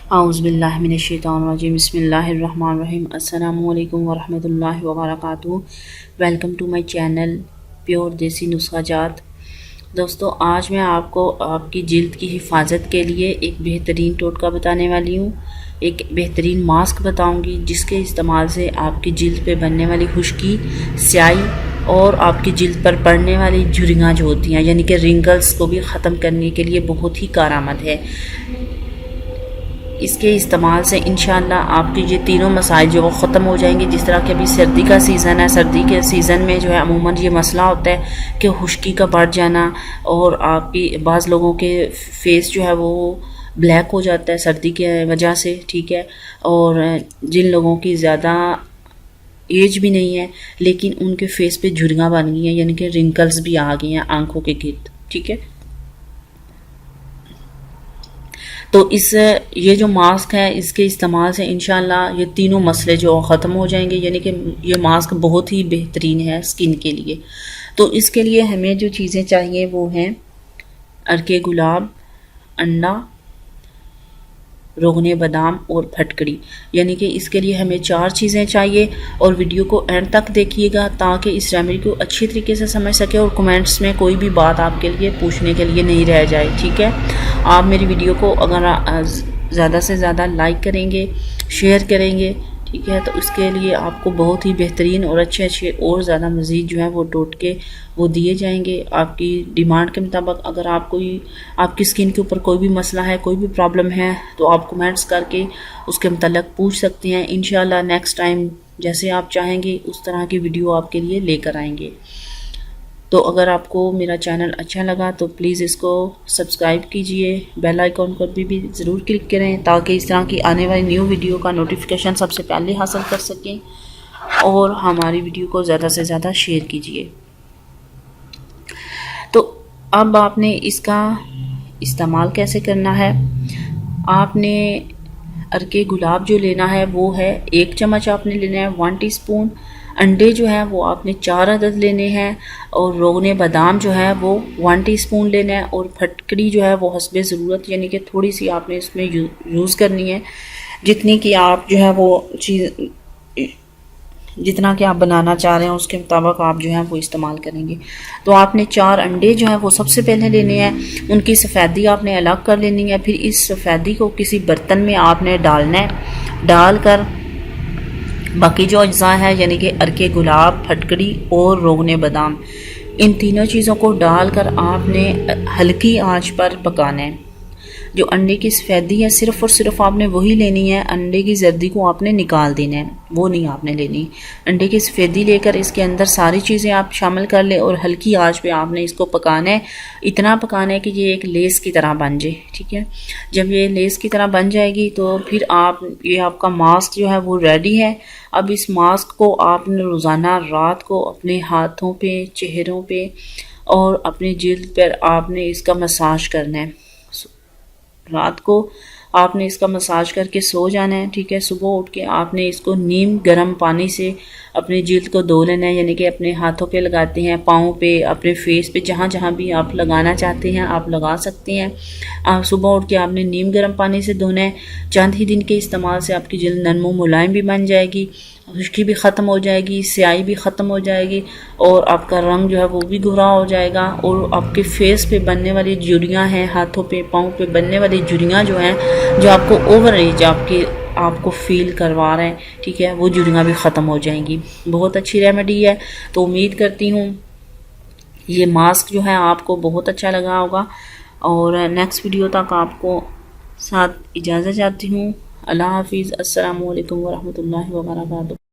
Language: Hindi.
आउज़ुबिल्लाहि मिनश्शैतानिर्रजीम बिस्मिल्लाहिर्रहमानिर्रहीम अस्सलामु अलैकुम वरहमतुल्लाहि वबरकातुहू। Welcome to my channel pure desi नुस्ख़ाजात। दोस्तों, आज मैं आपको आपकी जिल्द की हिफाजत के लिए एक बेहतरीन टोटका बताने वाली हूँ। एक बेहतरीन मास्क बताऊँगी जिसके इस्तेमाल से आपकी जिल्द पे बनने वाली खुश्की, स्याही और आपकी जिल्द पर पड़ने वाली झुर्रियाँ जो होती हैं यानी कि रिंकल्स को भी ख़त्म करने के लिए बहुत ही कारआमद है। इसके इस्तेमाल से इंशाअल्लाह आपके ये तीनों मसाइल जो वो ख़त्म हो जाएंगे। जिस तरह कि अभी सर्दी का सीज़न है, सर्दी के सीज़न में जो है अमूमन ये मसला होता है कि खुश्की का बढ़ जाना और आपकी बाज़ लोगों के फेस जो है वो ब्लैक हो जाता है सर्दी के वजह से, ठीक है। और जिन लोगों की ज़्यादा एज भी नहीं है लेकिन उनके फेस पे झुर्रियाँ बन गई हैं यानी कि रिंकल्स भी आ गई हैं आंखों के गिर्द, ठीक है। तो ये जो मास्क है इसके इस्तेमाल से इंशाल्लाह ये तीनों मसले जो ख़त्म हो जाएंगे, यानी कि ये मास्क बहुत ही बेहतरीन है स्किन के लिए। तो इसके लिए हमें जो चीज़ें चाहिए वो हैं अर्के गुलाब, अंडा, रोगने बादाम और फटकड़ी। यानी कि इसके लिए हमें 4 चीज़ें चाहिए और वीडियो को एंड तक देखिएगा ताकि इस रेमेडी को अच्छी तरीके से समझ सके और कमेंट्स में कोई भी बात आपके लिए पूछने के लिए नहीं रह जाए, ठीक है। आप मेरी वीडियो को अगर ज़्यादा से ज़्यादा लाइक करेंगे, शेयर करेंगे, ठीक है, तो उसके लिए आपको बहुत ही बेहतरीन और अच्छे और ज़्यादा मज़ीद जो है वो टोटके वो दिए जाएंगे आपकी डिमांड के मुताबिक। अगर आपकी स्किन के ऊपर कोई भी मसला है, कोई भी प्रॉब्लम है तो आप कमेंट्स करके उसके मतलब पूछ सकते हैं। इंशाल्लाह नेक्स्ट टाइम जैसे आप चाहेंगे उस तरह की वीडियो आपके लिए लेकर आएंगे। तो अगर आपको मेरा चैनल अच्छा लगा तो प्लीज़ इसको सब्सक्राइब कीजिए, बेल आइकॉन पर भी ज़रूर क्लिक करें ताकि इस तरह की आने वाली न्यू वीडियो का नोटिफिकेशन सबसे पहले हासिल कर सकें और हमारी वीडियो को ज़्यादा से ज़्यादा शेयर कीजिए। तो अब आपने इसका इस्तेमाल कैसे करना है, आपने अर्के गुलाब जो लेना है वो है 1 चम्मच आपने लेना है, 1 टीस्पून। अंडे जो है वो आपने 4 अदद लेने हैं और रोगने बादाम जो है वो 1 टीस्पून लेना है और फटकड़ी जो है वो हस्बे ज़रूरत यानी कि थोड़ी सी आपने इसमें यूज़ करनी है, जितनी कि आप जो है वो चीज़ जितना कि आप बनाना चाह रहे हैं उसके मुताबिक आप जो है वो इस्तेमाल करेंगे। तो आपने 4 अंडे जो हैं वो सबसे पहले लेने हैं, उनकी सफ़ेदी आपने अलग कर लेनी है। फिर इस सफ़ेदी को किसी बर्तन में आपने डालना है, डालकर बाकी जो अज्जा है यानी कि अर्के गुलाब, फटकड़ी और रोगने बादाम, इन तीनों चीज़ों को डालकर आपने हल्की आंच पर पकाना है। जो अंडे की सफ़ेदी है सिर्फ़ और सिर्फ आपने वही लेनी है, अंडे की जर्दी को आपने निकाल देना है, वो नहीं आपने लेनी। अंडे की सफ़ेदी लेकर इसके अंदर सारी चीज़ें आप शामिल कर लें और हल्की आंच पे आपने इसको पकाना है। इतना पकाना है कि ये एक लेस की तरह बन जाए, ठीक है। जब ये लेस की तरह बन जाएगी तो फिर ये आपका मास्क जो है वो रेडी है। अब इस मास्क को आपने रोज़ाना रात को अपने हाथों पे, चेहरों पे और अपनी जिल्द पर आपने इसका मसाज करना है। रात को आपने इसका मसाज करके सो जाना है, ठीक है। सुबह उठ के आपने इसको नीम गर्म पानी से अपनी जिल्द को धो लेना है, यानी कि अपने हाथों पे लगाते हैं, पाँव पे, अपने फेस पे, जहाँ जहाँ भी आप लगाना चाहते हैं आप लगा सकते हैं। आप सुबह उठ के आपने नीम गर्म पानी से धोना है। चंद ही दिन के इस्तेमाल से आपकी जिल्द नरम मुलायम भी बन जाएगी, खुश्की भी ख़त्म हो जाएगी, स्याही भी ख़त्म हो जाएगी और आपका रंग जो है वो भी गोरा हो जाएगा। और आपके फेस पे बनने वाली झुर्रियाँ हैं, हाथों पे, पाँव पे बनने वाली झुर्रियाँ जो हैं, जो आपको ओवर एज आपको फील करवा रहे हैं, ठीक है, वो झुर्रियाँ भी ख़त्म हो जाएंगी। बहुत अच्छी रेमेडी है। तो उम्मीद करती हूँ ये मास्क जो है आपको बहुत अच्छा लगा होगा और नेक्स्ट वीडियो तक आपको साथ इजाज़त चाहती हूँ। अल्लाह हाफिज़। अस्सलामु अलैकुम वरहमतुल्लाहि वबरकातुहू।